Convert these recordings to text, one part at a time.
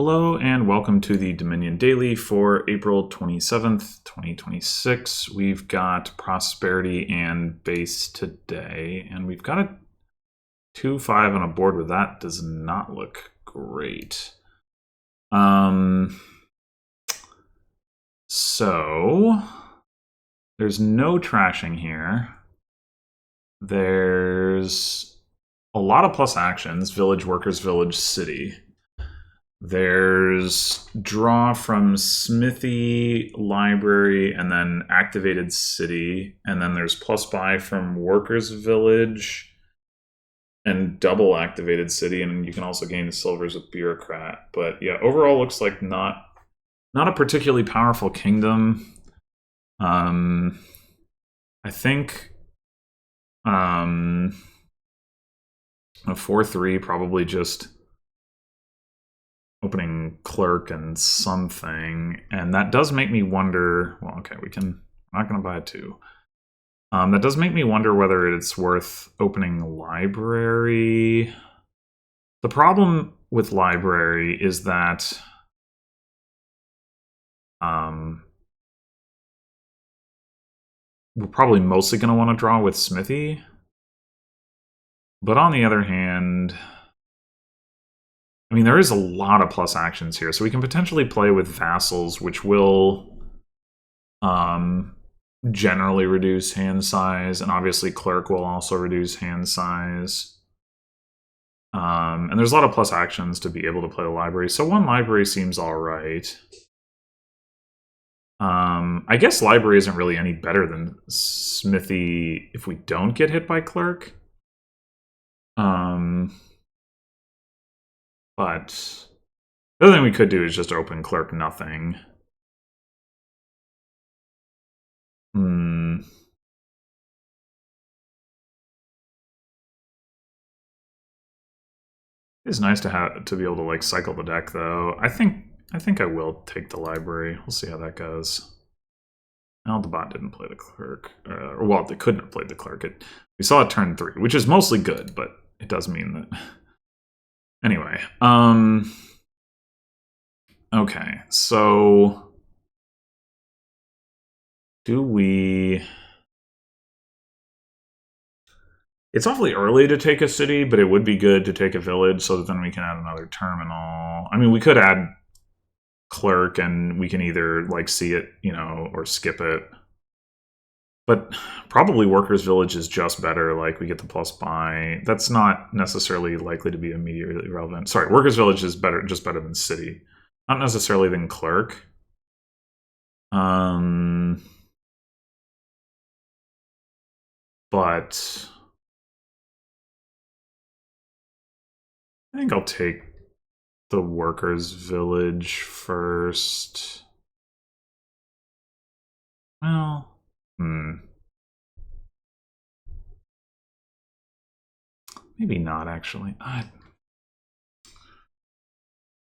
Hello and welcome to the Dominion Daily for April 27th, 2026. We've got prosperity and base today, and we've got a 2-5 on a board where that does not look great. So there's no trashing here. There's a lot of plus actions: village, workers, village, city. There's draw from smithy, library, and then activated city. And then there's plus buy from workers village and double activated city. And you can also gain the silvers with bureaucrat. But yeah, overall looks like not a particularly powerful kingdom. I think a 4-3 probably just opening clerk and something, and that does make me wonder. Well, okay, I'm not going to buy a 2. That does make me wonder whether it's worth opening library. The problem with library is that we're probably mostly going to want to draw with smithy, but on the other hand, I mean, there is a lot of plus actions here, so we can potentially play with vassals, which will generally reduce hand size, and obviously clerk will also reduce hand size. And there's a lot of plus actions to be able to play the library, so one library seems all right. I guess library isn't really any better than smithy if we don't get hit by clerk. But the other thing we could do is just open clerk nothing. It's nice to be able to like cycle the deck, though. I think I will take the library. We'll see how that goes. Well, the bot didn't play the clerk, or well, they couldn't have played the clerk. We saw it turn 3, which is mostly good, but it does mean that. Anyway, okay, so do we? It's awfully early to take a city, but it would be good to take a village so that then we can add another terminal. I mean, we could add clerk and we can either like see it, or skip it. But probably workers village is just better. Like we get the plus buy. That's not necessarily likely to be immediately relevant. Sorry, workers village is just better than city. Not necessarily than clerk. But I think I'll take the workers village first. Well, maybe not, actually.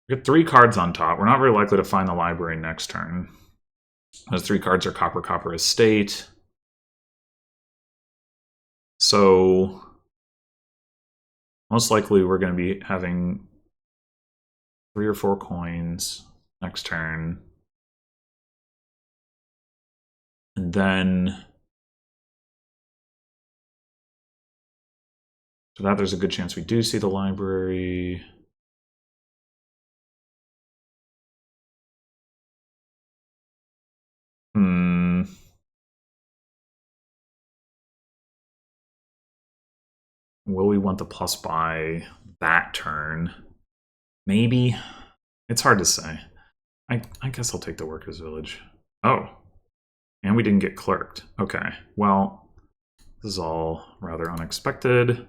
We get 3 cards on top. We're not very likely to find the library next turn. Those 3 cards are copper, copper, estate. So most likely we're going to be having 3 or 4 coins next turn. And then for that, there's a good chance we do see the library. Will we want the plus buy that turn? Maybe. It's hard to say. I guess I'll take the workers village. Oh. And we didn't get clerked. Okay. Well, this is all rather unexpected.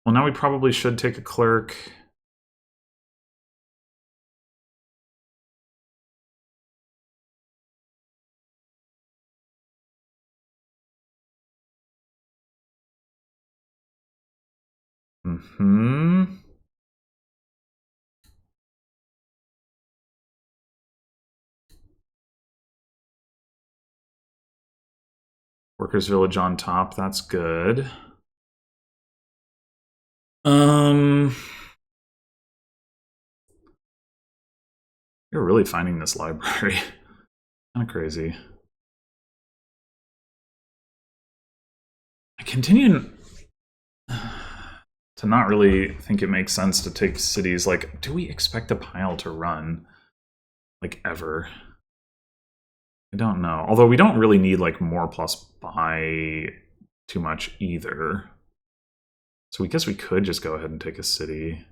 Well, now we probably should take a clerk. We're Workers Village on top, that's good. You're really finding this library. Kind of crazy. I continue to not really think it makes sense to take cities. Like, do we expect a pile to run? Like, ever? I don't know. Although we don't really need, like, more plus buy too much either. So we guess we could just go ahead and take a city.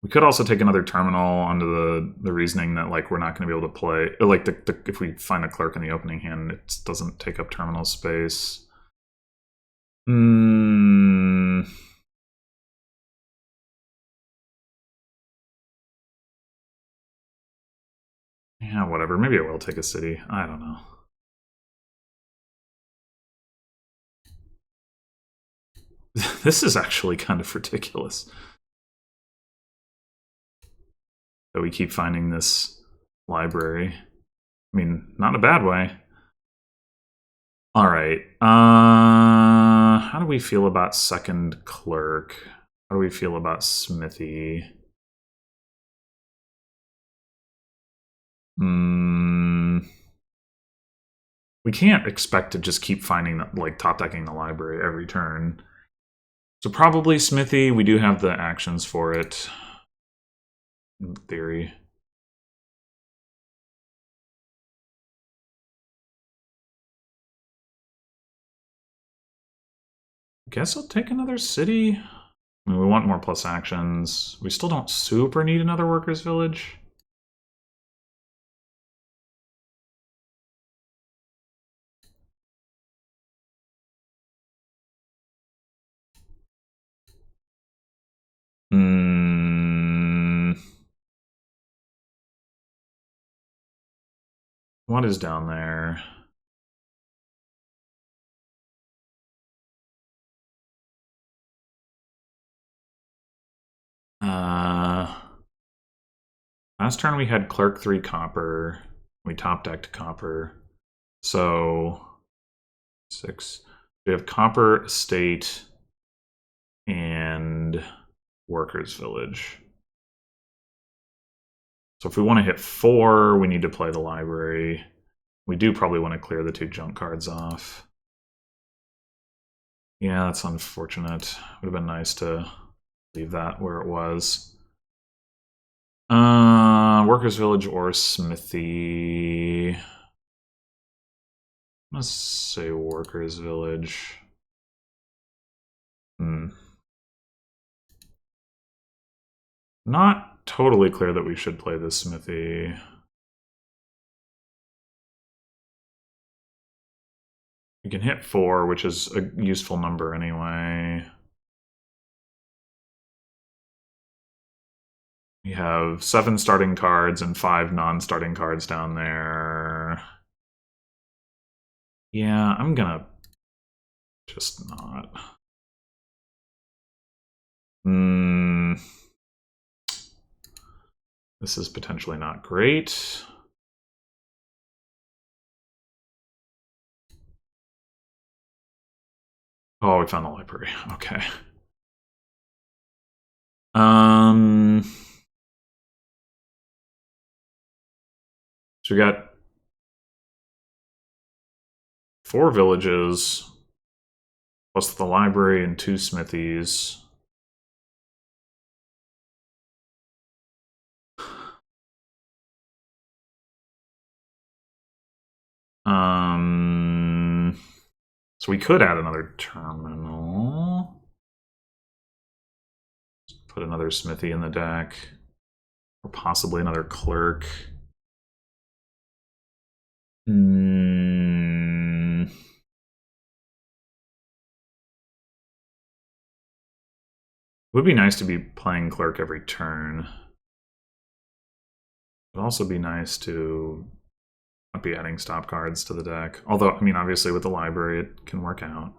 We could also take another terminal under the reasoning that, like, we're not going to be able to play. Like, if we find a clerk in the opening hand, it doesn't take up terminal space. Yeah, whatever. Maybe I will take a city. I don't know. This is actually kind of ridiculous that we keep finding this library. I mean, not in a bad way. All right. How do we feel about second clerk? How do we feel about smithy? We can't expect to just keep finding, like, top decking the library every turn. So probably smithy. We do have the actions for it, in theory. Guess I'll take another city. I mean, we want more plus actions. We still don't super need another workers' village. What is down there? Last turn we had clerk 3 copper. We top decked copper. So 6. We have copper, estate, and workers' village. So if we want to hit 4, we need to play the library. We do probably want to clear the 2 junk cards off. Yeah, that's unfortunate. Would have been nice to leave that where it was. Workers' village or smithy. Let's say workers' village. Not totally clear that we should play this smithy. We can hit 4, which is a useful number anyway. We have 7 starting cards and 5 non-starting cards down there. Yeah, I'm gonna just not. This is potentially not great. Oh, we found the library. Okay. So we got 4 villages, plus the library and 2 smithies. So we could add another terminal. Put another smithy in the deck. Or possibly another clerk. It would be nice to be playing clerk every turn. It would also be nice to not be adding stop cards to the deck. Although, I mean, obviously with the library, it can work out.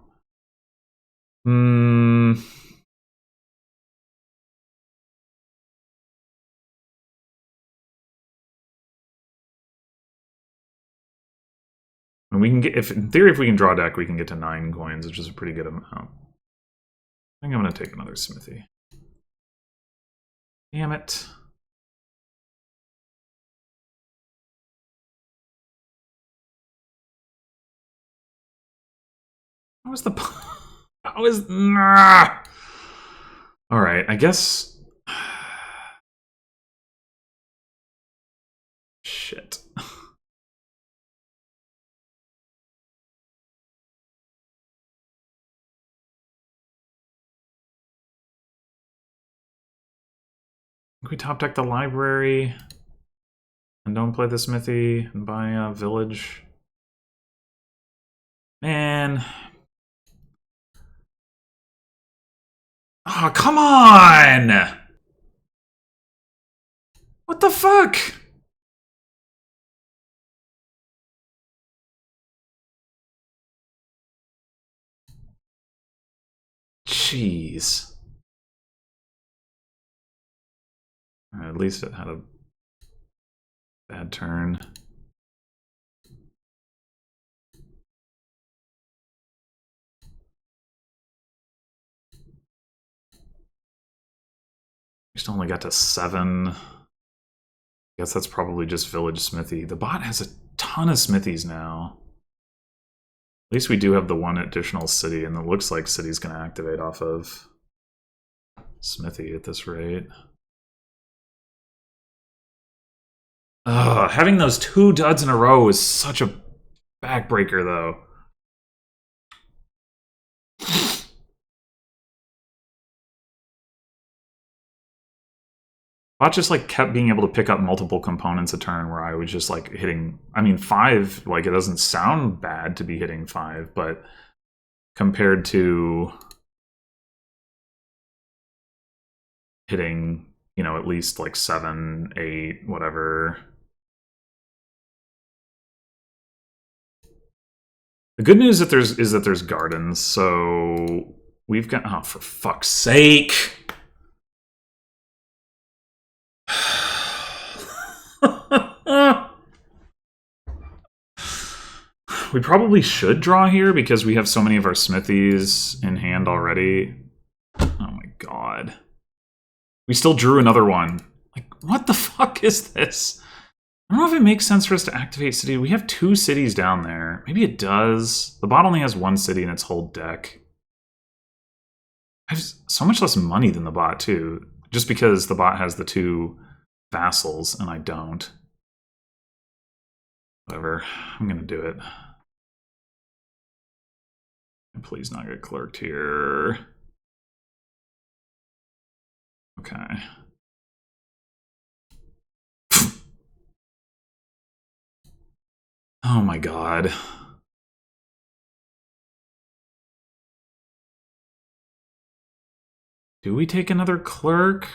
We we can get, if in theory, if we can draw deck, we can get to 9 coins, which is a pretty good amount. I think I'm going to take another smithy. Damn it. How was the... How is... Nah. Alright, I guess... Shit. We top deck the library and don't play the smithy and buy a village. Man. Oh, come on! What the fuck? Jeez. At least it had a bad turn. We still only got to 7. I guess that's probably just Village Smithy. The bot has a ton of smithies now. At least we do have the one additional city, and it looks like city's going to activate off of smithy at this rate. Having those 2 duds in a row is such a backbreaker, though. Bot just like kept being able to pick up multiple components a turn where I was just like hitting, I mean 5, like it doesn't sound bad to be hitting 5, but compared to hitting, you know, at least like 7, 8, whatever. The good news is that there's gardens, so we've got, oh, for fuck's sake. We probably should draw here because we have so many of our smithies in hand already. Oh my god. We still drew another one. Like, what the fuck is this? I don't know if it makes sense for us to activate city. We have 2 cities down there. Maybe it does. The bot only has 1 city in its whole deck. I have so much less money than the bot, too. Just because the bot has the 2 vassals and I don't. Whatever. I'm gonna do it. Please not get clerked here. Okay. Oh my god. Do we take another clerk?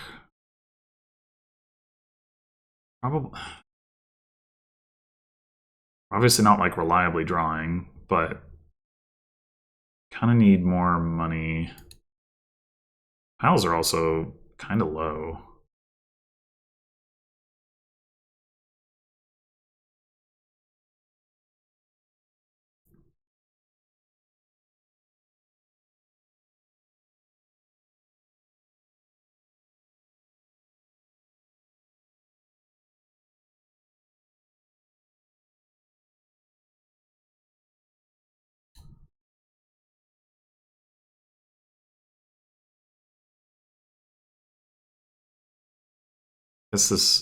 Probably. Obviously not like reliably drawing, but kind of need more money. Piles are also kind of low.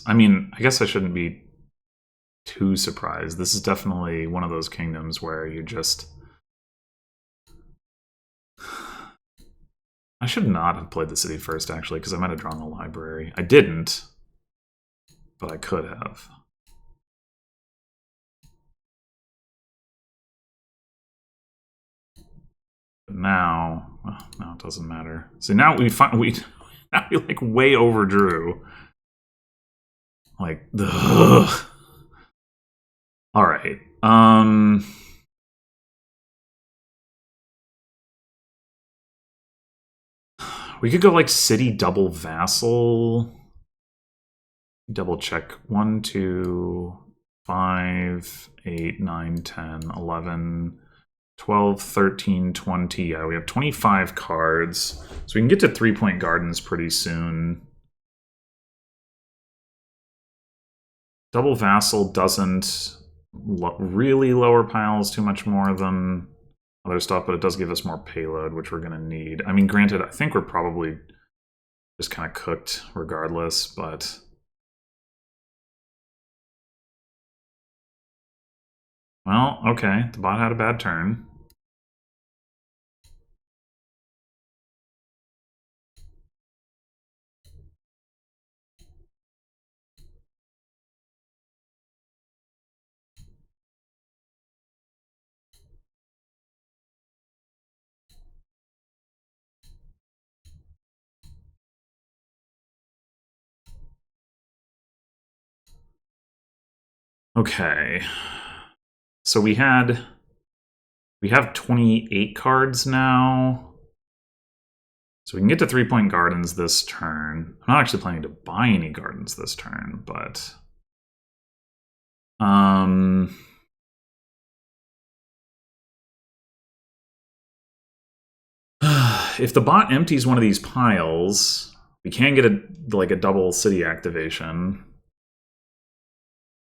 I mean, I guess I shouldn't be too surprised. This is definitely one of those kingdoms where you just... I should not have played the city first, actually, because I might have drawn the library. I didn't, but I could have. But now, well, now it doesn't matter. So now we like way overdrew. Like, ugh. All right. We could go like city double vassal. Double check 1, 2. 5, 8, 9, 10, 11, 12, 13, 20. Yeah, we have 25 cards. So we can get to 3-point gardens pretty soon. Double Vassal doesn't really lower piles too much more than other stuff, but it does give us more payload, which we're going to need. I mean, granted, I think we're probably just kind of cooked regardless, but... Well, okay, the bot had a bad turn. Okay. So we have 28 cards now. So we can get to 3-point gardens this turn. I'm not actually planning to buy any gardens this turn, but if the bot empties one of these piles, we can get a double city activation,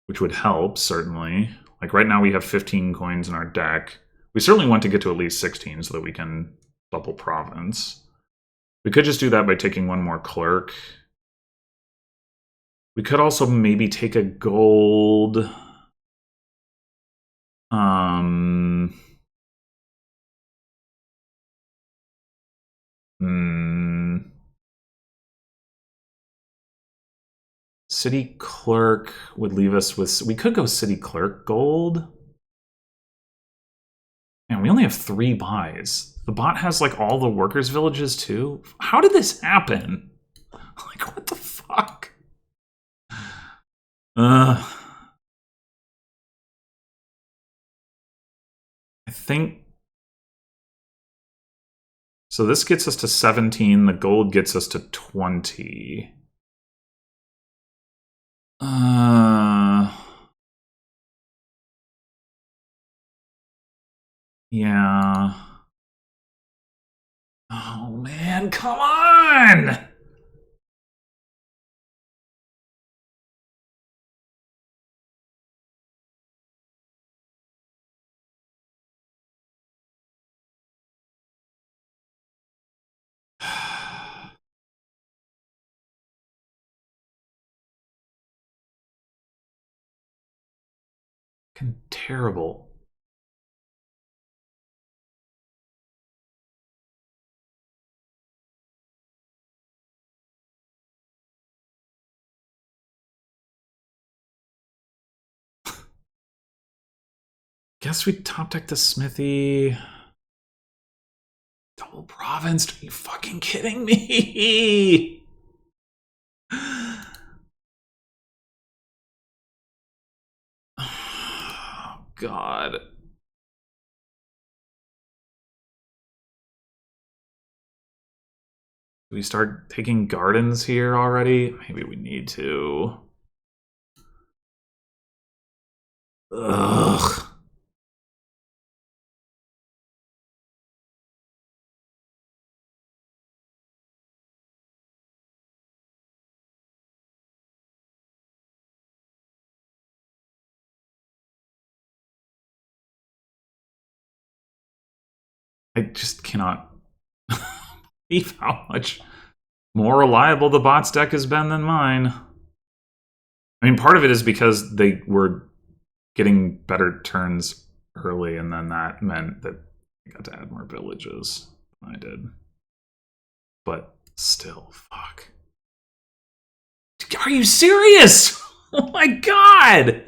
which would help, certainly. Like right now we have 15 coins in our deck. We certainly want to get to at least 16 so that we can double province. We could just do that by taking one more clerk. We could also maybe take a gold. City clerk would leave us with... We could go city clerk gold. And we only have 3 buys. The bot has like all the workers' villages too. How did this happen? Like, what the fuck? I think... So this gets us to 17. The gold gets us to 20. Yeah. Oh, man, come on! Terrible. Guess we top deck the smithy. Double province? Are you fucking kidding me? Oh, God. Do we start taking gardens here already? Maybe we need to. Ugh. I just cannot believe how much more reliable the bot's deck has been than mine. I mean, part of it is because they were getting better turns early, and then that meant that I got to add more villages than I did. But still, fuck. Are you serious? Oh my god!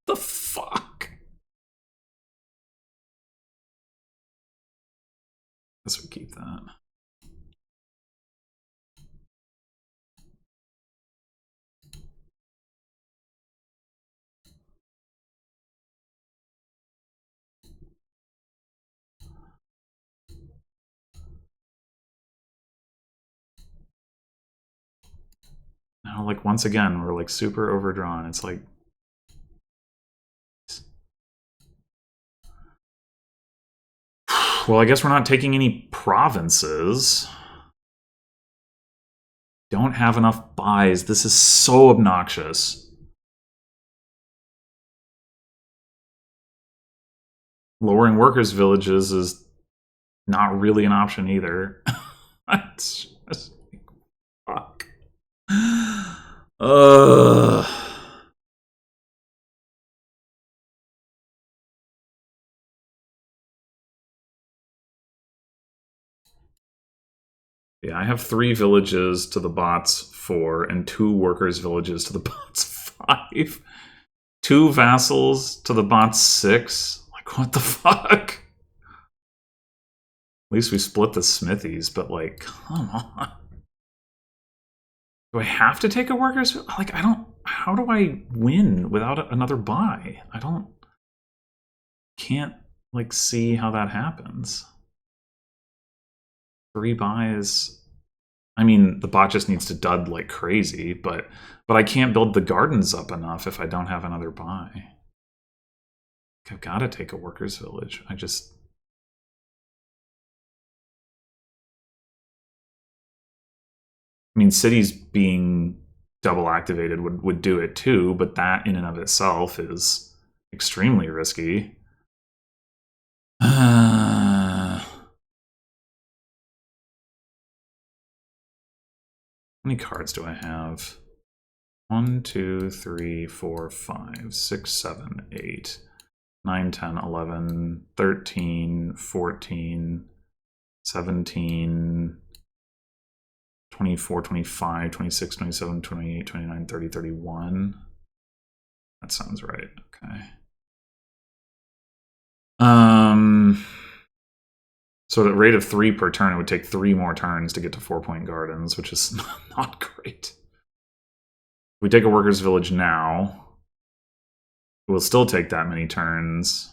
The fuck? Guess we keep that. Now, like, once again, we're like super overdrawn. It's like, well, I guess we're not taking any provinces. Don't have enough buys. This is so obnoxious. Lowering workers' villages is not really an option either. It's just, fuck. Yeah, I have 3 villages to the bot's 4 and 2 workers' villages to the bot's 5. 2 vassals to the bot's 6. Like, what the fuck? At least we split the smithies, but like, come on. Do I have to take a workers? Like, I don't. How do I win without another buy? I don't. Can't like see how that happens. 3 buys. I mean, the bot just needs to dud like crazy, but I can't build the gardens up enough if I don't have another buy. I've got to take a workers' village. I mean, cities being double activated would do it too, but that in and of itself is extremely risky. How many cards do I have? 1, 2, 3, 4, 5, 6, 7, 8, 9, 10, 11, 13, 14, 17, 24, 25, 26, 27, 28, 29, 30, 31. That sounds right. Okay. So at a rate of 3 per turn, it would take 3 more turns to get to 4-point gardens, which is not great. If we take a workers' village now, it will still take that many turns.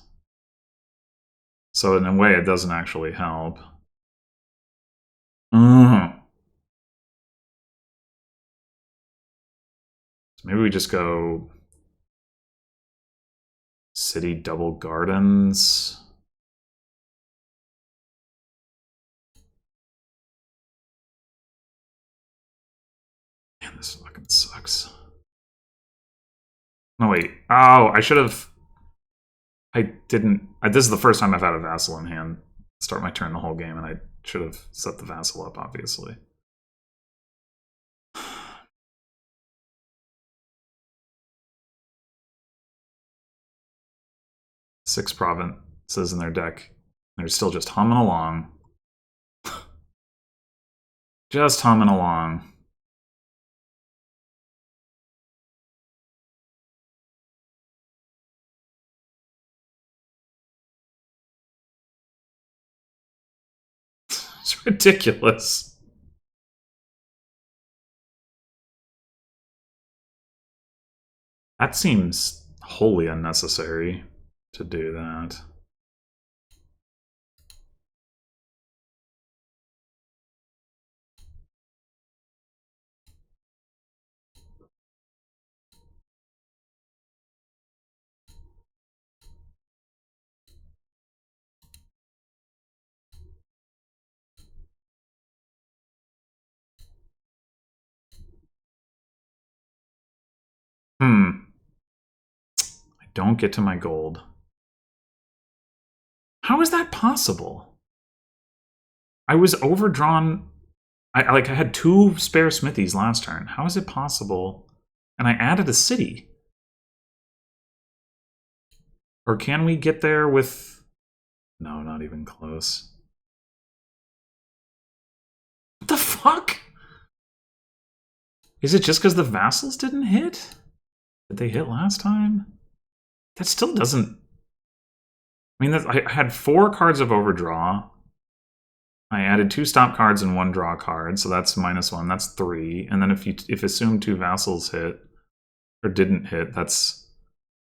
So in a way, it doesn't actually help. So maybe we just go city double gardens. Man, this fucking sucks. No, wait. Oh, I should have... I didn't... This is the first time I've had a vassal in hand. Start my turn the whole game, and I should have set the vassal up, obviously. Six provinces in their deck. They're still just humming along. Just humming along. It's ridiculous. That seems wholly unnecessary to do that. I don't get to my gold. How is that possible? I was overdrawn. I had 2 spare smithies last turn. How is it possible? And I added a city. Or can we get there with... No, not even close. What the fuck? Is it just because the vassals didn't hit? Did they hit last time? That still doesn't... I mean, I had 4 cards of overdraw. I added 2 stop cards and 1 draw card, so that's -1. That's 3. And then if assume 2 vassals hit or didn't hit, that's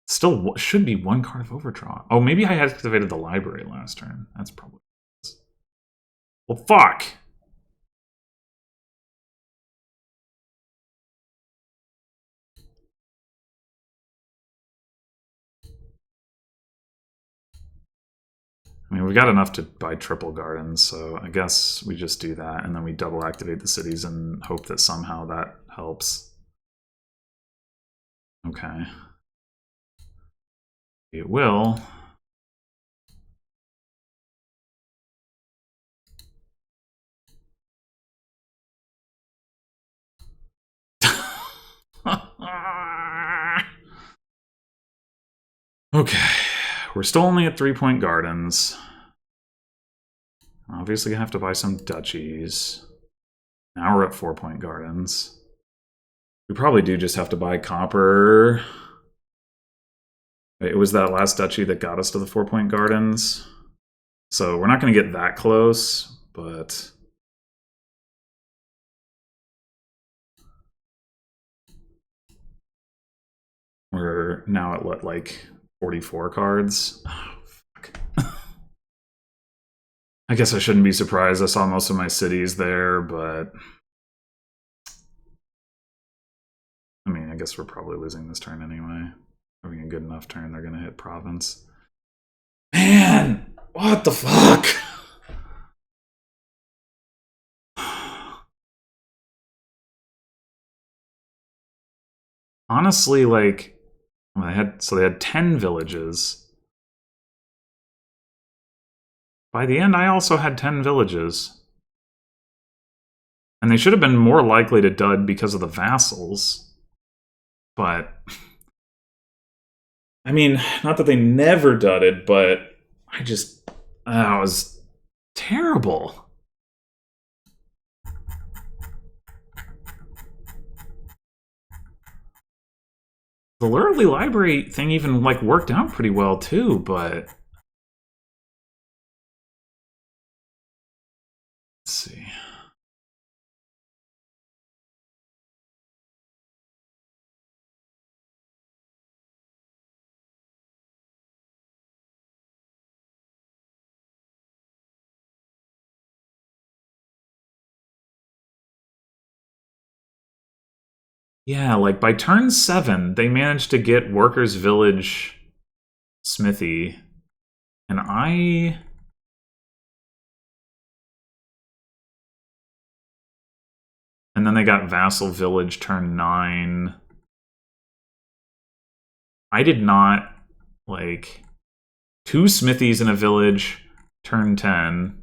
still should be 1 card of overdraw. Oh, maybe I had activated the library last turn. That's probably... Well, fuck. I mean, we got enough to buy triple gardens, so I guess we just do that, and then we double activate the cities and hope that somehow that helps. Okay. It will. Okay. We're still only at 3-point gardens. Obviously, I have to buy some duchies. Now we're at 4-point gardens. We probably do just have to buy copper. It was that last duchy that got us to the 4-point gardens. So we're not going to get that close, but... we're now at, what, like 44 cards? Oh, fuck. I guess I shouldn't be surprised. I saw most of my cities there, but... I mean, I guess we're probably losing this turn anyway. Having a good enough turn, they're going to hit province. Man! What the fuck? Honestly, like... they had 10 villages. By the end, I also had 10 villages. And they should have been more likely to dud because of the vassals. But... I mean, not that they never dudded, but I just... that was terrible. The Lurley Library thing even, like, worked out pretty well, too, but... let's see. Yeah, like, by turn 7, they managed to get Workers' Village Smithy. And I... and then they got Vassal Village turn 9. I did not, like... 2 smithies in a village, turn 10.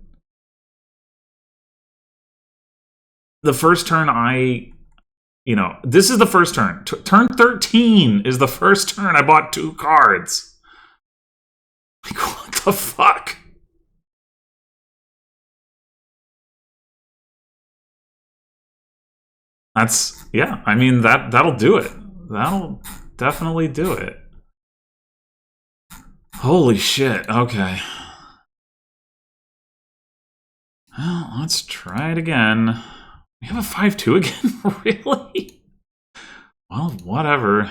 The first turn I... this is the first turn. Turn 13 is the first turn I bought 2 cards. Like, what the fuck? That's... yeah, I mean, that'll do it. That'll definitely do it. Holy shit, okay. Well, let's try it again. We have a 5-2 again? Really? Well, whatever.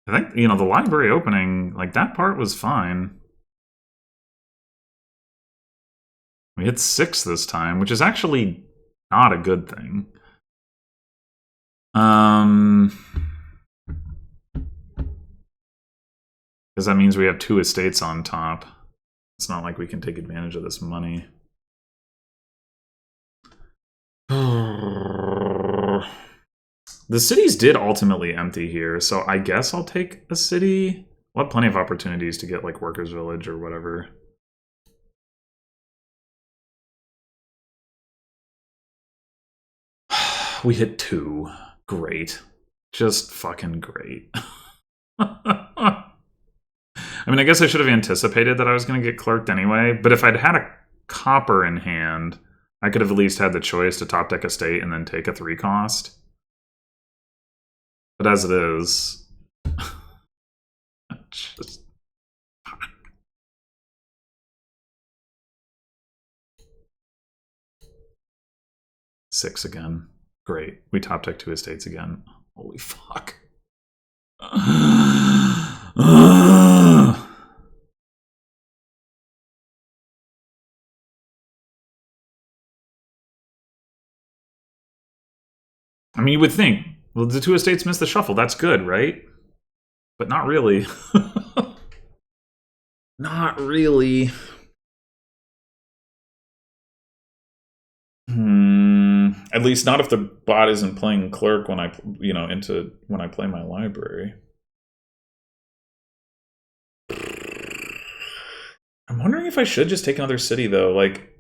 I think, the library opening, like, that part was fine. We hit 6 this time, which is actually not a good thing. Because that means we have 2 estates on top. It's not like we can take advantage of this money. The cities did ultimately empty here, so I guess I'll take a city. We'll have plenty of opportunities to get, like, Workers' Village or whatever. We hit 2. Great. Just fucking great. I mean, I guess I should have anticipated that I was going to get clerked anyway, but if I'd had a copper in hand, I could have at least had the choice to top deck a state and then take a 3 cost. But as it is... just... 6 again. Great. We top deck 2 estates again. Holy fuck. I mean, you would think, well, the 2 estates missed the shuffle. That's good, right? But not really. Not really. At least not if the bot isn't playing clerk when I, when I play my library. I'm wondering if I should just take another city though. Like,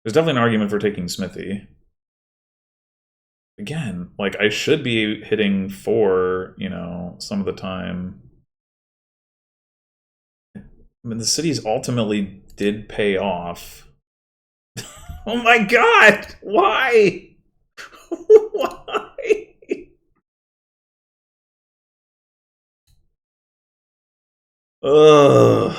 there's definitely an argument for taking Smithy. Again, like I should be hitting 4, some of the time. I mean, the cities ultimately did pay off. Oh my god! Why? Why? Ugh.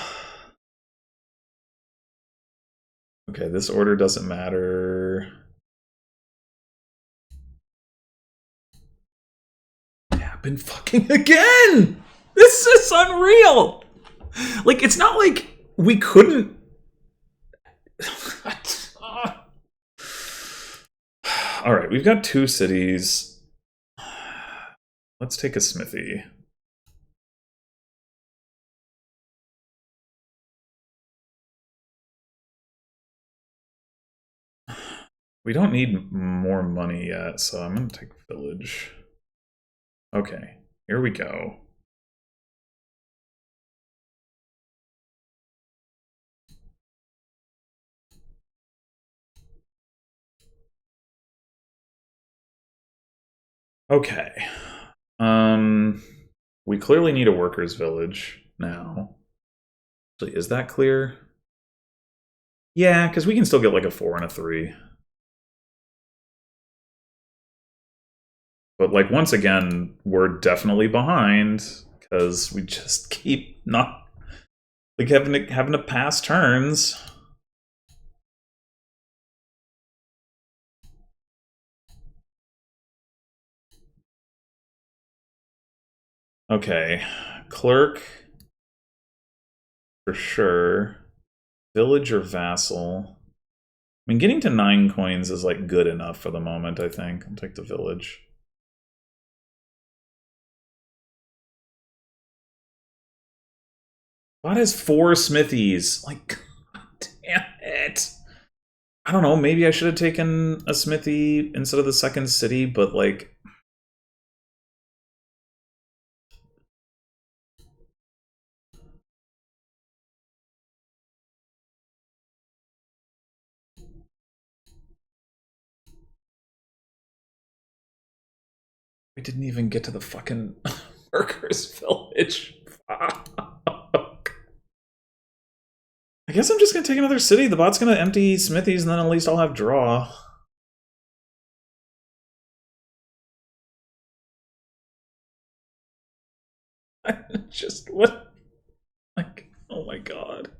Okay, this order doesn't matter. It happened fucking again! This is unreal! Like, it's not like we couldn't. Alright, we've got 2 cities. Let's take a smithy. We don't need more money yet, so I'm going to take village. Okay, here we go. Okay. We clearly need a workers' village now. Actually, is that clear? Yeah, because we can still get like a 4 and a 3. But like once again, we're definitely behind because we just keep not like having to pass turns. Okay, clerk for sure. Village or vassal. I mean, getting to 9 coins is like good enough for the moment. I think I'll take the village. Bot has 4 smithies. Like, god damn it. I don't know, maybe I should have taken a smithy instead of the second city, but like... We didn't even get to the fucking workers' village. Fuck. I guess I'm just gonna take another city. The bot's gonna empty smithies, and then at least I'll have draw. Just what? Like, oh my god.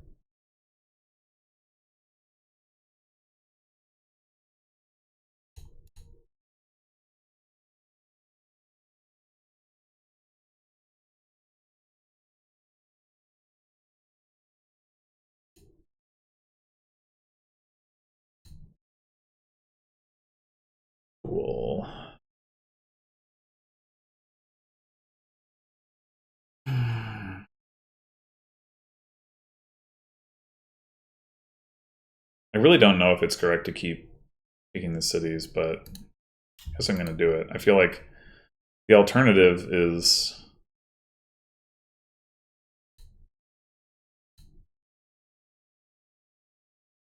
Cool. I really don't know if it's correct to keep taking the cities, but I guess I'm gonna do it. I feel like the alternative is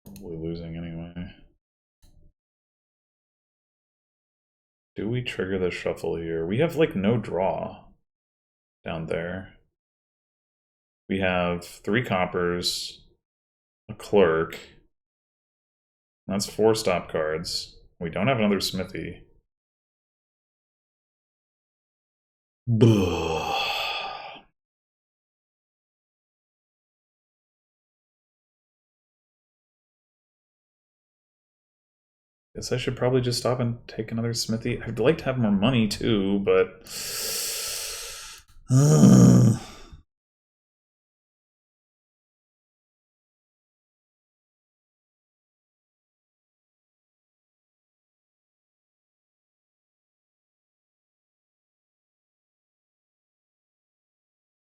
probably losing anyway. Do we trigger the shuffle here? We have like no draw down there. We have 3 coppers, a clerk. That's 4 stop cards. We don't have another smithy. Guess I should probably just stop and take another smithy. I'd like to have more money too, but...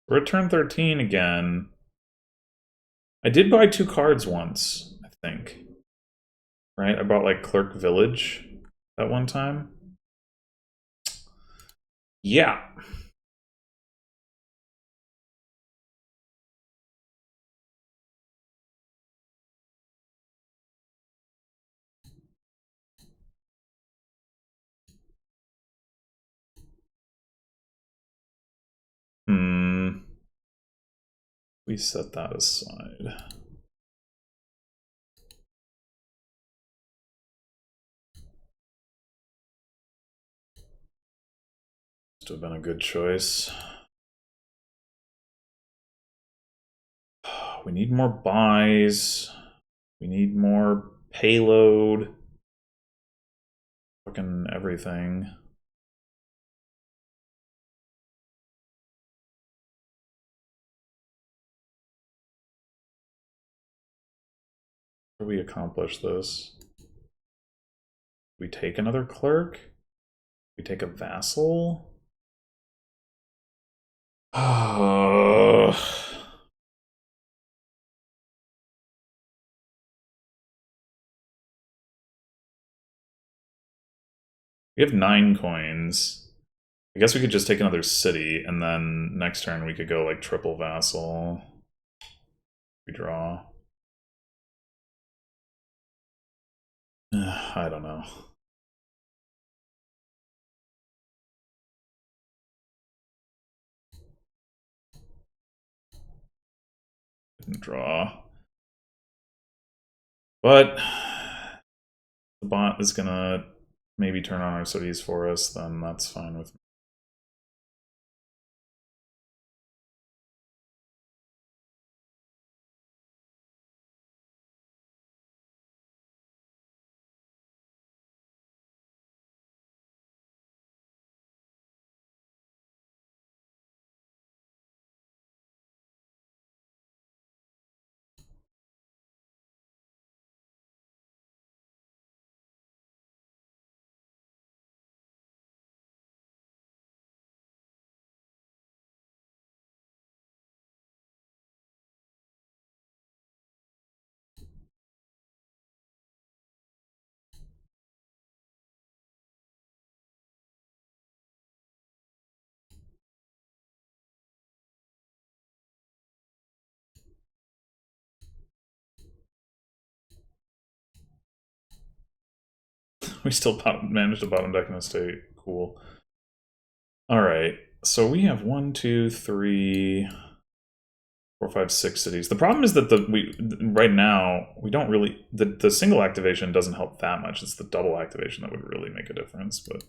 We're at turn 13 again. I did buy 2 cards once, I think. Right? I bought like Clerk Village at one time. Yeah. We set that aside. Must have been a good choice. We need more buys. We need more payload. Fucking everything. How do we accomplish this? We take another clerk? We take a vassal? We have 9 coins. I guess we could just take another city, and then next turn we could go like triple vassal. We draw. I don't know. Didn't draw. But the bot is gonna maybe turn on our cities for us, then that's fine with me. We still managed to bottom deck in a state. Cool. Alright, so we have 1, 2, 3, 4, 5, 6 cities. The problem is that right now we don't really the single activation doesn't help that much. It's the double activation that would really make a difference. But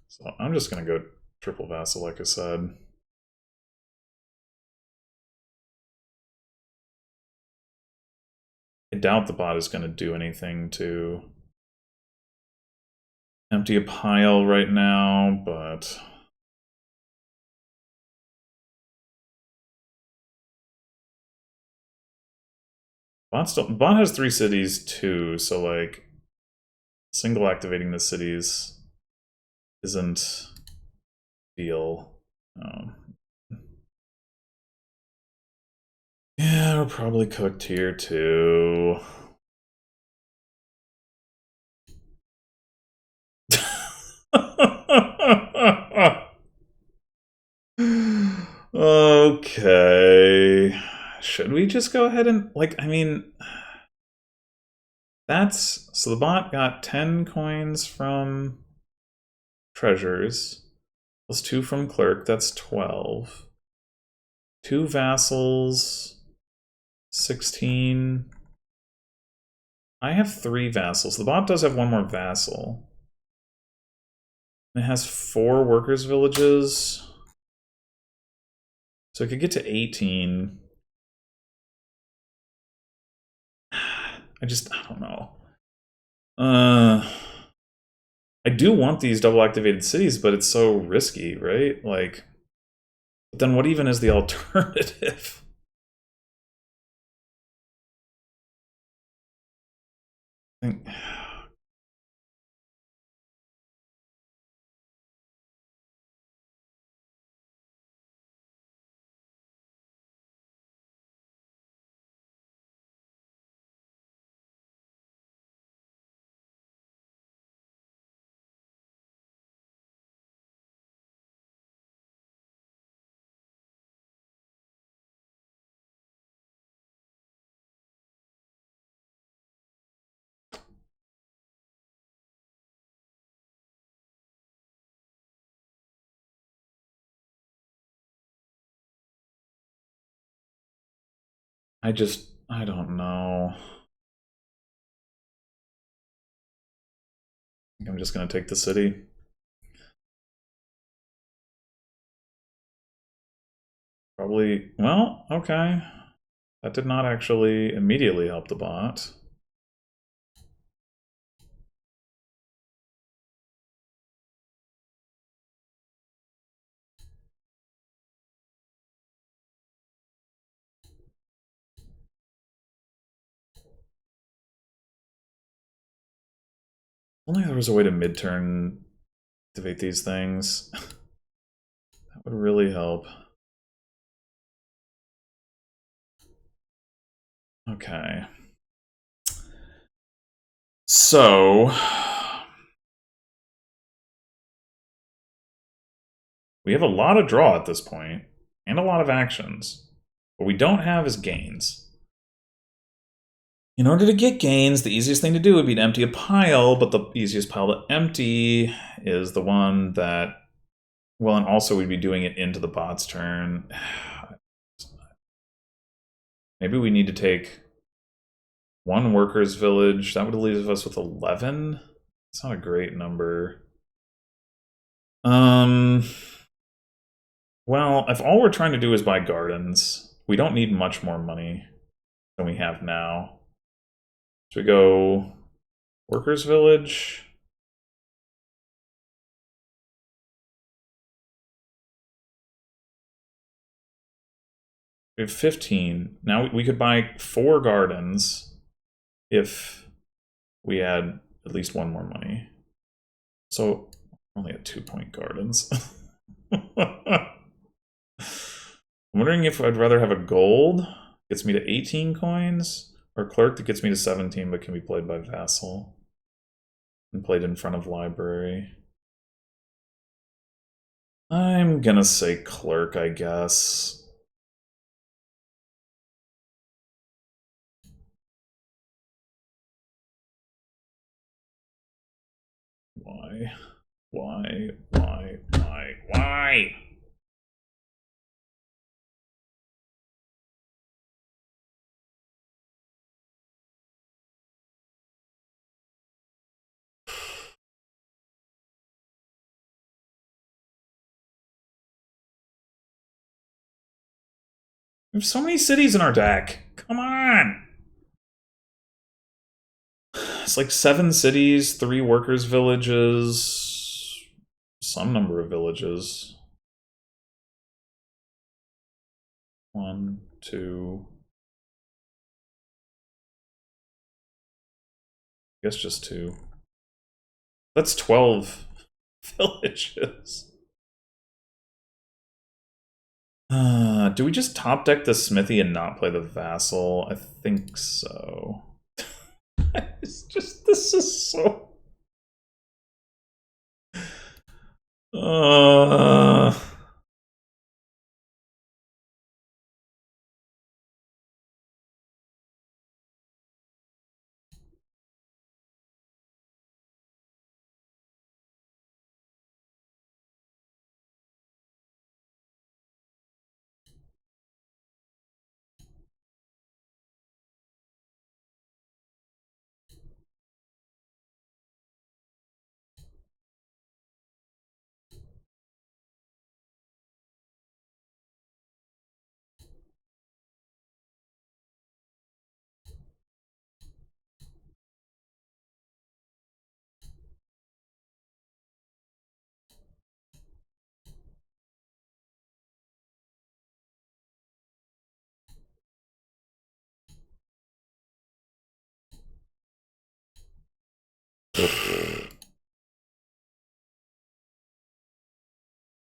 so I'm just gonna go triple vassal, like I said. I doubt the bot is gonna do anything to empty a pile right now, but bot has 3 cities too, so like single activating the cities isn't deal. Yeah, we're probably cooked here too. Okay. Should we just go ahead and, like, I mean, that's, so the bot got 10 coins from treasures, plus 2 from clerk, that's 12. 2 vassals, 16. I have 3 vassals. The bot does have 1 more vassal. It has 4 workers' villages. So it could get to 18. I don't know. I do want these double activated cities, but it's so risky, right? Like, but then what even is the alternative? I think, I don't know. I'm just gonna take the city. Probably, well, okay. That did not actually immediately help the bot. Only there was a way to mid-turn activate these things. That would really help. Okay. So we have a lot of draw at this point, and a lot of actions. What we don't have is gains. In order to get gains, the easiest thing to do would be to empty a pile, but the easiest pile to empty is the one that, well, and also we'd be doing it into the bot's turn. Maybe we need to take one workers' village. That would leave us with 11. It's not a great number. Well, if all we're trying to do is buy gardens, we don't need much more money than we have now. So we go workers' village. We have 15. Now we could buy 4 gardens if we had at least one more money. So only at 2-point gardens. I'm wondering if I'd rather have a gold, gets me to 18 coins, or clerk that gets me to 17 but can be played by vassal and played in front of library. I'm gonna say clerk, I guess. Why? Why? Why? Why? Why? We have so many cities in our deck. Come on! It's like 7 cities, 3 workers' villages, some number of villages. 1, 2. I guess just 2. That's 12 villages. Do we just top deck the smithy and not play the vassal? I think so. It's just, this is so... Uh...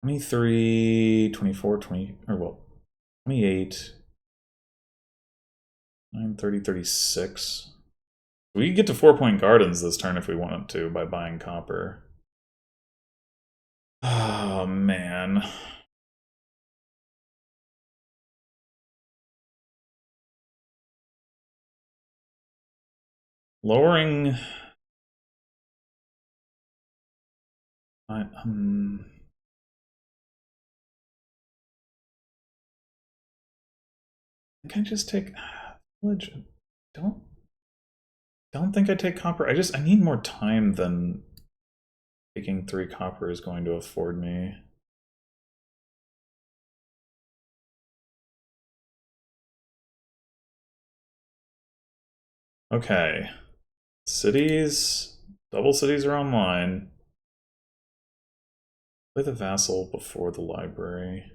"23, 24, 20, or well, 28, 9, 30, 36. We could get to 4-point gardens this turn if we wanted to by buying copper. Oh, man. Lowering... I, think I just take village. Don't think I take copper. I need more time than taking 3 copper is going to afford me. Okay. Cities. Double cities are online. Play the vassal before the library.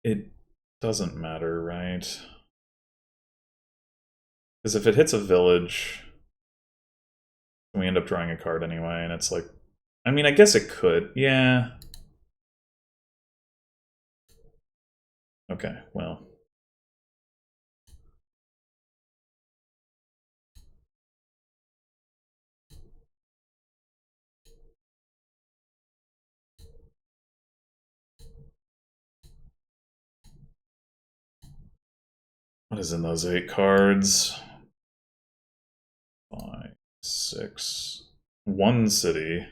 It doesn't matter, right? Because if it hits a village, we end up drawing a card anyway, and it's like... I mean, I guess it could. Yeah. Okay, well... What is in those 8 cards? 5, 6... 1 city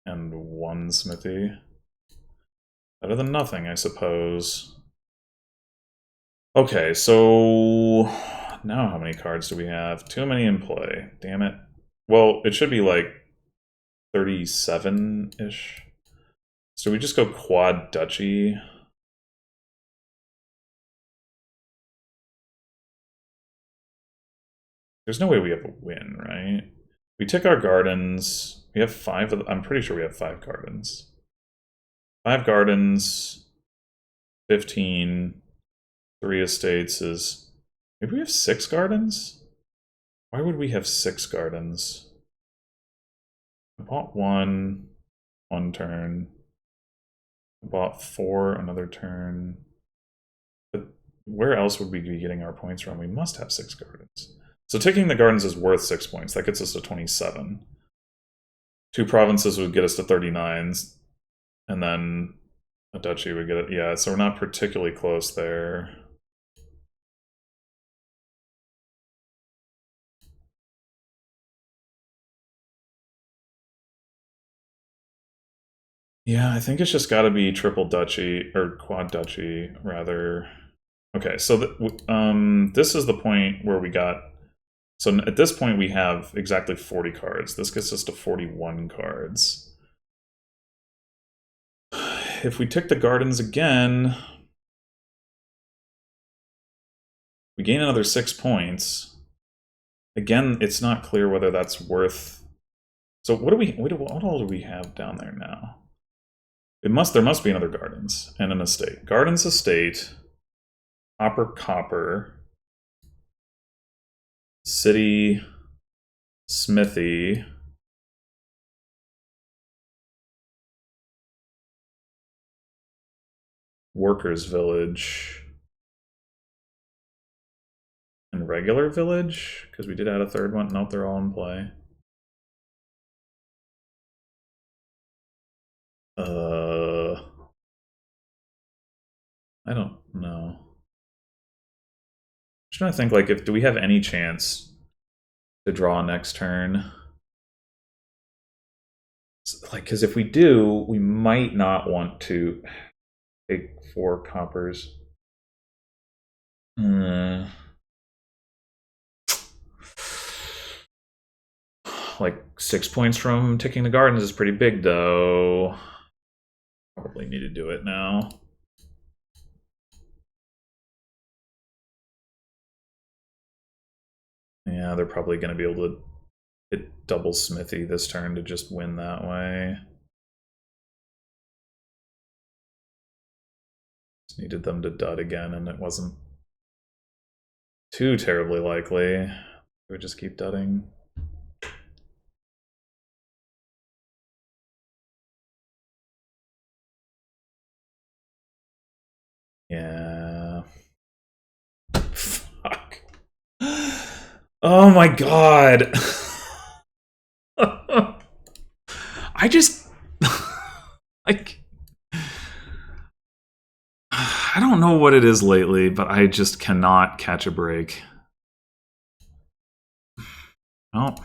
and 1 smithy. Better than nothing, I suppose. Okay, so now how many cards do we have? Too many in play. Damn it. Well, it should be like 37-ish. So we just go quad duchy. There's no way we have a win, right? We took our gardens. We have 5 of them. I'm pretty sure we have 5 gardens. 5 gardens, 15, 3 estates is... Maybe we have 6 gardens? Why would we have 6 gardens? I bought 1 turn. I bought 4 another turn. But where else would we be getting our points from? We must have 6 gardens. So taking the gardens is worth 6 points. That gets us to 27. 2 provinces would get us to 39. And then a duchy would get it. Yeah, so we're not particularly close there. Yeah, I think it's just got to be triple duchy, or quad duchy, rather. Okay, so this is the point where we got... So at this point we have exactly 40 cards. This gets us to 41 cards. If we tick the gardens again, we gain another 6 points. Again, it's not clear whether that's worth... So what all do we have down there now? There must be another gardens and an estate. Gardens, estate, copper, city, smithy, workers village, and regular village, because we did add a 3rd one. Nope, they're all in play. I don't know. I'm trying to think, like, do we have any chance to draw next turn? Like, because if we do, we might not want to take 4 coppers. Like, 6 points from ticking the gardens is pretty big, though. Probably need to do it now. Yeah, they're probably going to be able to hit double smithy this turn to just win that way. Just needed them to dud again, and it wasn't too terribly likely. We would just keep dudding. Yeah. Fuck. Oh my god. I just... like... I don't know what it is lately, but I just cannot catch a break. Well...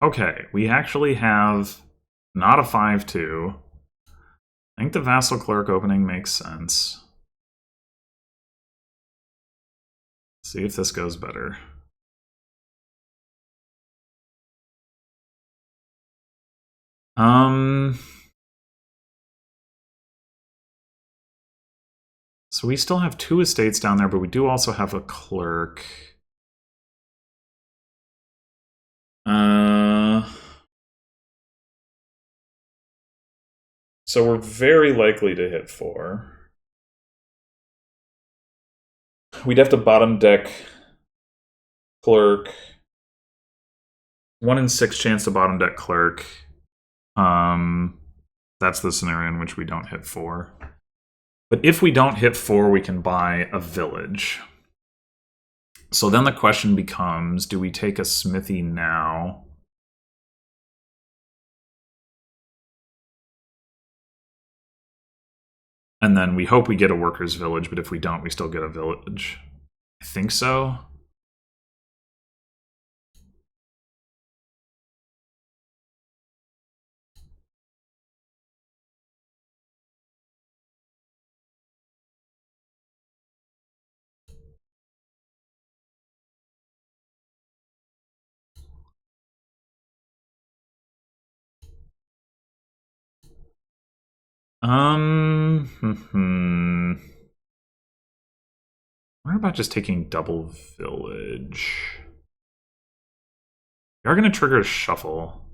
Okay, we actually have not a 5-2, I think the vassal clerk opening makes sense. See if this goes better. So we still have 2 estates down there, but we do also have a clerk. So we're very likely to hit 4. We'd have to bottom deck clerk. 1 in 6 chance to bottom deck clerk. That's the scenario in which we don't hit 4. But if we don't hit 4, we can buy a village. So then the question becomes, do we take a smithy now? And then we hope we get a workers' village, but if we don't, we still get a village. I think so. What about just taking double village? We are going to trigger a shuffle.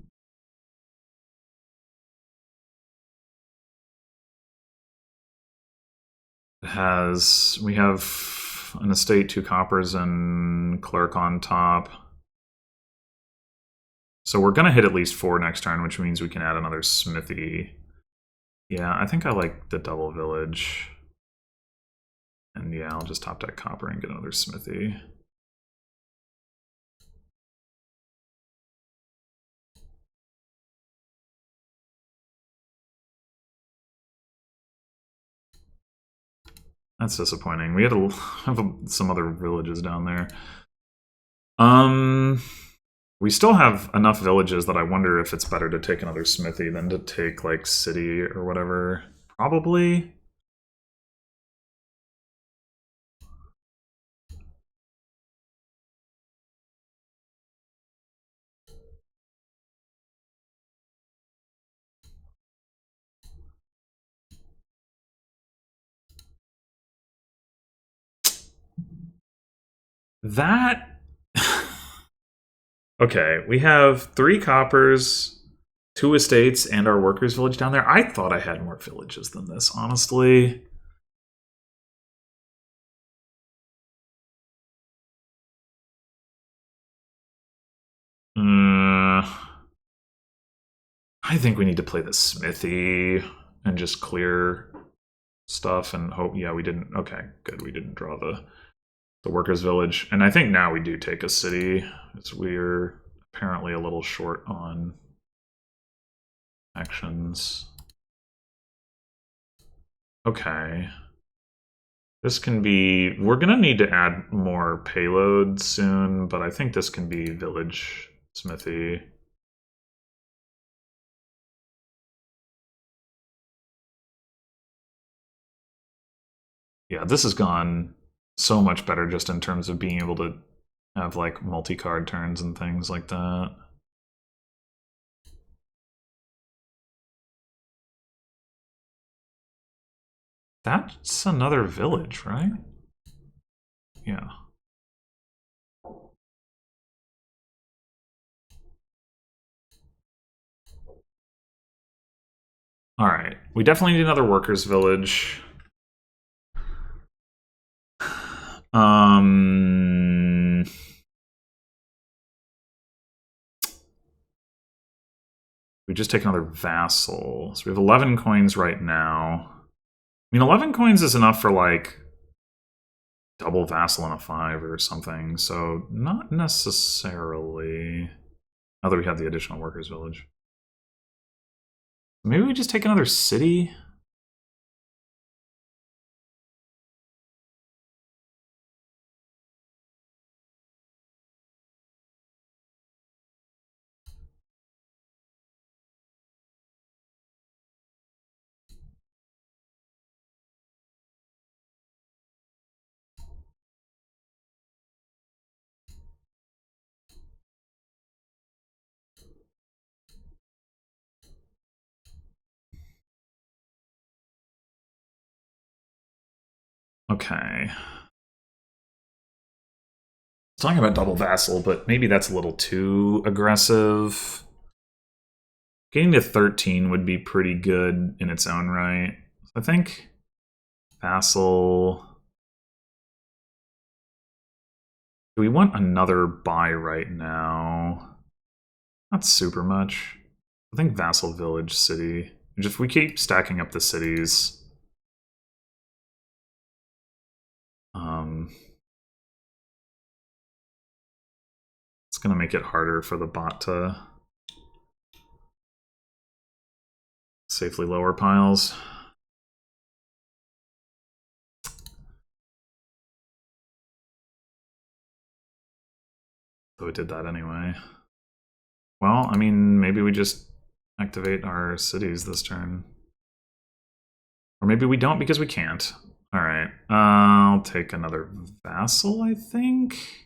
We have an estate, 2 coppers, and clerk on top. So we're going to hit at least 4 next turn, which means we can add another smithy. Yeah, I think I like the double village. And yeah, I'll just top deck copper and get another smithy. That's disappointing. We had to have some other villages down there. We still have enough villages that I wonder if it's better to take another smithy than to take, like, city or whatever. Probably. That... Okay, we have 3 coppers, 2 estates, and our workers' village down there. I thought I had more villages than this, honestly. I think we need to play the smithy and just clear stuff and hope. Yeah, we didn't. Okay, good. We didn't draw the workers' village. And I think now we do take a city. We're apparently a little short on actions. Okay. This can be... We're going to need to add more payload soon, but I think this can be village smithy. Yeah, this has gone so much better just in terms of being able to have, like, multi-card turns and things like that. That's another village, right? Yeah. All right. We definitely need another workers' village. We just take another vassal. So we have 11 coins right now. I mean, 11 coins is enough for, like, double vassal and a 5 or something. So not necessarily. Now that we have the additional workers' village. Maybe we just take another city? Okay. Talking about double vassal, but maybe that's a little too aggressive. Getting to 13 would be pretty good in its own right. I think vassal. Do we want another buy right now? Not super much. I think vassal village city. If we keep stacking up the cities, it's going to make it harder for the bot to safely lower piles. So it did that anyway. Well, I mean, maybe we just activate our cities this turn. Or maybe we don't because we can't. Alright, I'll take another vassal, I think?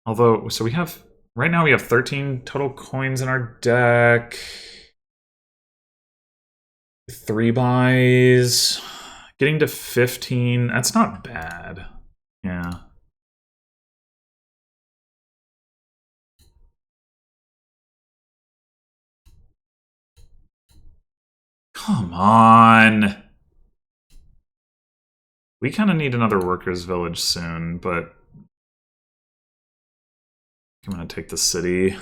Although, so we have, right now we have 13 total coins in our deck. 3 buys. Getting to 15, that's not bad. Yeah. Come on. We kind of need another workers' village soon, but I'm going to take the city.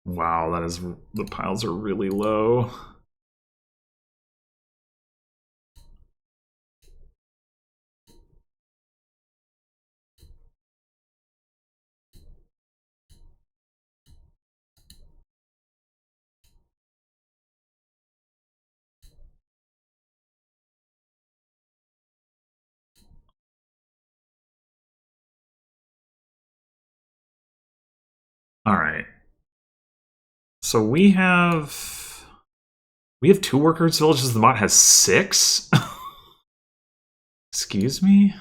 Wow, that is, the piles are really low. All right. So we have 2 workers villages. The bot has 6. Excuse me.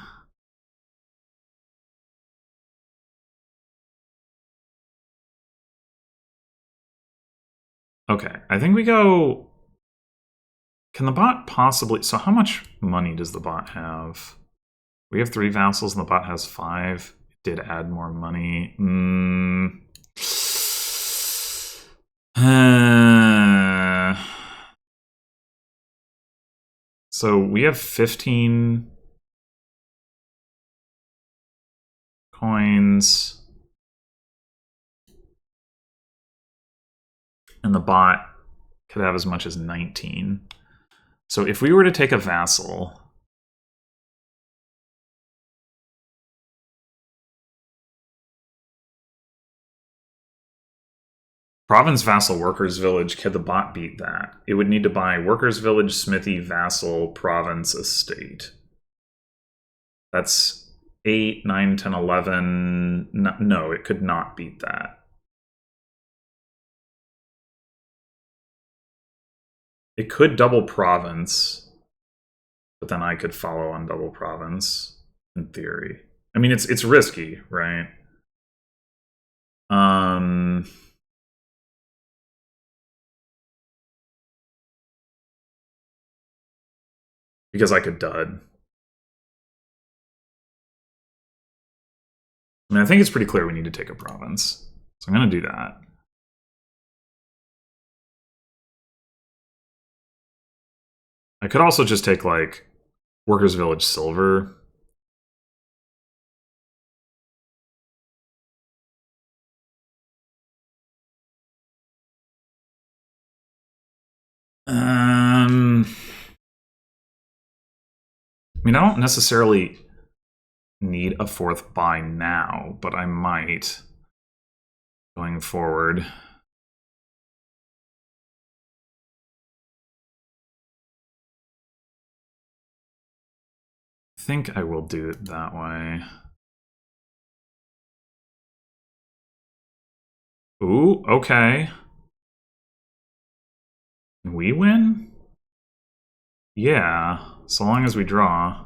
Okay, I think we go. Can the bot possibly? So how much money does the bot have? We have 3 vassals and the bot has 5. It did add more money. So we have 15 coins. And the bot could have as much as 19. So if we were to take a vassal, province, vassal, workers, village, could the bot beat that? It would need to buy workers, village, smithy, vassal, province, estate. That's 8, 9, 10, 11. No, it could not beat that. It could double province, but then I could follow on double province, in theory. I mean, it's risky, right? Because I could dud. I mean, I think it's pretty clear we need to take a province. So I'm going to do that. I could also just take, like, Workers' Village Silver. I mean, I don't necessarily need a fourth buy now, but I might going forward. I think I will do it that way. Ooh, okay. Can we win? Yeah, so long as we draw.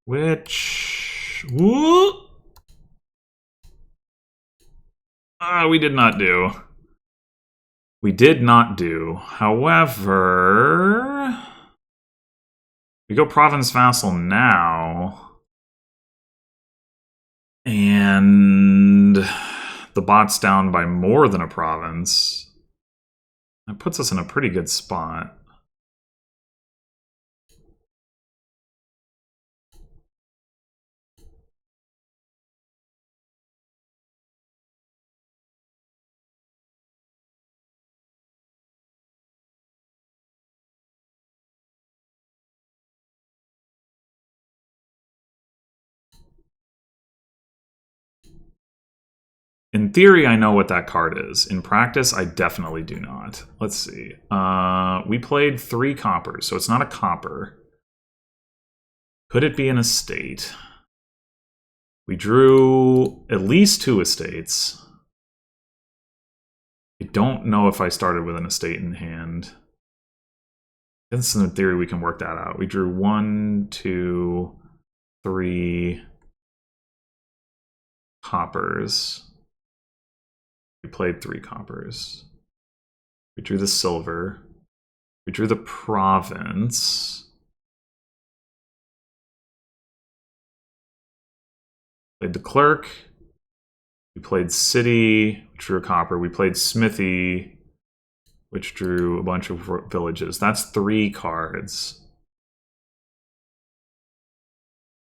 Which... Woo! We did not do. We did not do. However... we go province vassal now. And the bot's down by more than a province. That puts us in a pretty good spot. In theory, I know what that card is. In practice, I definitely do not. Let's see. We played 3 coppers, so it's not a copper. Could it be an estate? We drew at least 2 estates. I don't know if I started with an estate in hand. I guess in theory, we can work that out. We drew 1, 2, 3 coppers. We played 3 coppers. We drew the silver. We drew the province. Played the clerk. We played city, which drew a copper. We played smithy, which drew a bunch of villages. That's 3 cards.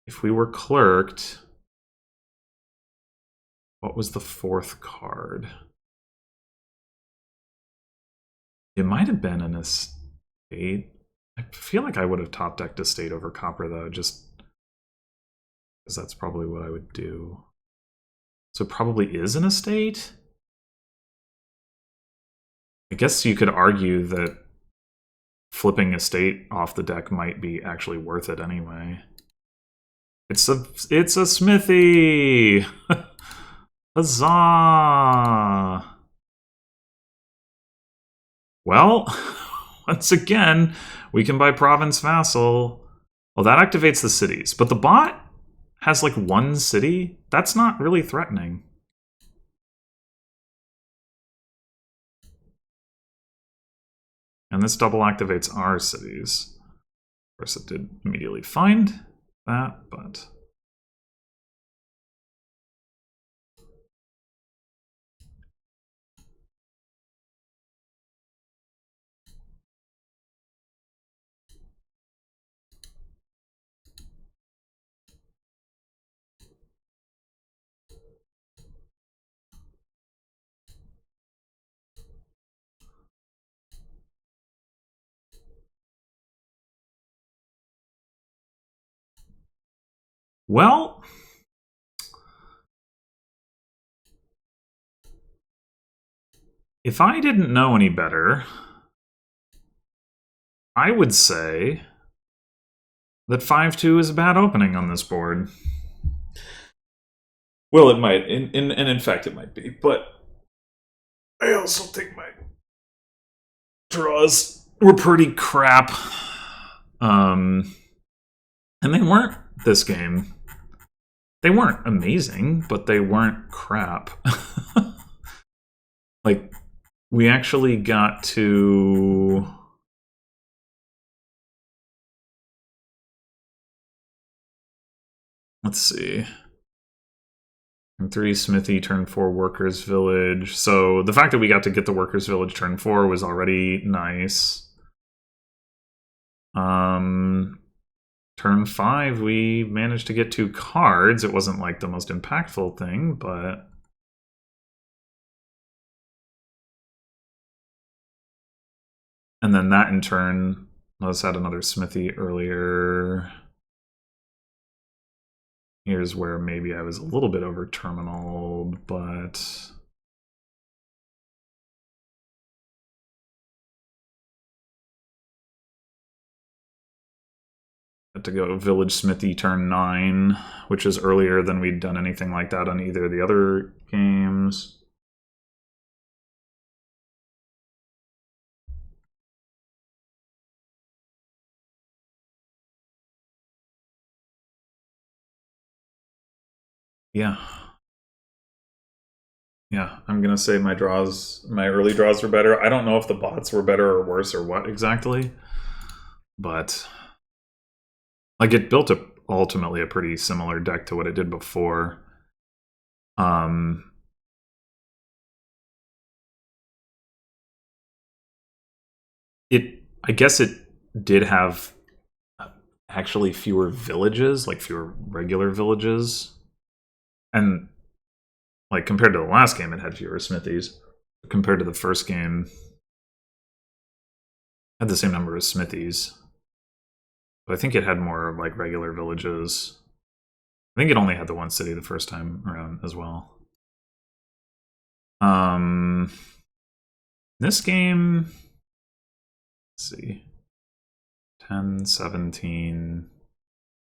If we were clerked, what was the 4th card? It might have been an estate. I feel like I would have top decked estate over copper, though, just because that's probably what I would do. So it probably is an estate? I guess you could argue that flipping estate off the deck might be actually worth it anyway. It's a smithy! Huzzah! Well, once again, we can buy province vassal. Well, that activates the cities, but the bot has like 1 city. That's not really threatening. And this double activates our cities. Of course, it did immediately find that, but... well, if I didn't know any better, I would say that 5-2 is a bad opening on this board. Well, it might, and in fact it might be, but I also think my draws were pretty crap. And they weren't this game. They weren't amazing, but they weren't crap. Like, we actually got to... let's see. Turn 3, Smithy, turn 4, Workers Village. So the fact that we got to get the Workers Village turn 4 was already nice. Turn 5, we managed to get 2 cards. It wasn't like the most impactful thing, but... And then that in turn, let's add another smithy earlier. Here's where maybe I was a little bit over terminaled, but had to go village smithy turn 9, which is earlier than we'd done anything like that on either of the other games. Yeah. Yeah, I'm gonna say my early draws were better. I don't know if the bots were better or worse or what exactly, but like it built ultimately a pretty similar deck to what it did before. I guess it did have actually fewer villages, like fewer regular villages, and like compared to the last game, it had fewer smithies. Compared to the first game, it had the same number of smithies, but I think it had more like regular villages. I think it only had the one city the first time around as well. This game, let's see, 10, 17,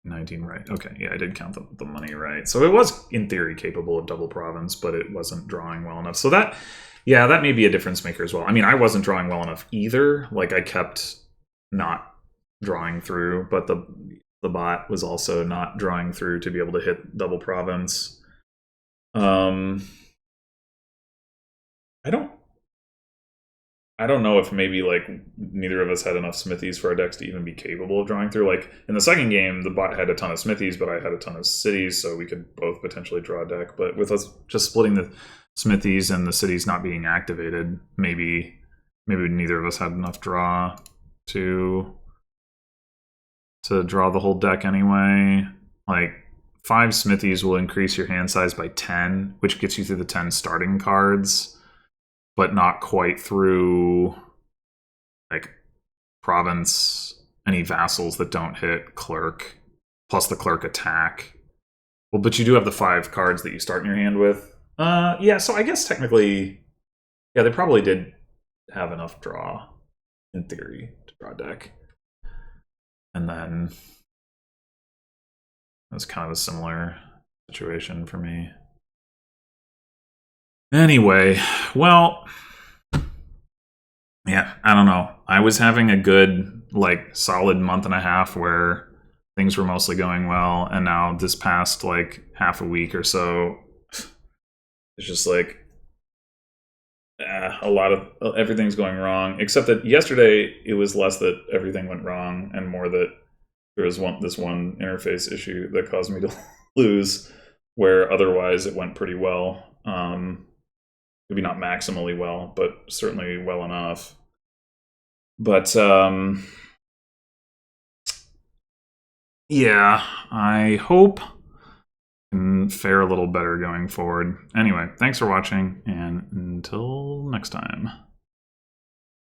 19, right. Okay, yeah, I did count the money right. So it was, in theory, capable of double province, but it wasn't drawing well enough. So that, yeah, that may be a difference maker as well. I mean, I wasn't drawing well enough either. Like, I kept not drawing through, but the bot was also not drawing through to be able to hit double province. I don't know if maybe like neither of us had enough smithies for our decks to even be capable of drawing through. Like in the second game, the bot had a ton of smithies, but I had a ton of cities, so we could both potentially draw a deck. But with us just splitting the smithies and the cities not being activated, maybe neither of us had enough draw to draw the whole deck anyway. Like 5 smithies will increase your hand size by 10, which gets you through the 10 starting cards, but not quite through like province, any vassals that don't hit clerk, plus the clerk attack. Well, but you do have the 5 cards that you start in your hand with. Yeah, so I guess technically, yeah, they probably did have enough draw, in theory, to draw a deck. And then it was kind of a similar situation for me. Anyway, well, yeah, I don't know. I was having a good, like, solid month and a half where things were mostly going well, and now this past, like, half a week or so, it's just like a lot of everything's going wrong. Except that yesterday it was less that everything went wrong and more that there was this one interface issue that caused me to lose, where otherwise it went pretty well. Maybe not maximally well, but certainly well enough. But yeah, I hope can fare a little better going forward. Anyway, thanks for watching, and until next time.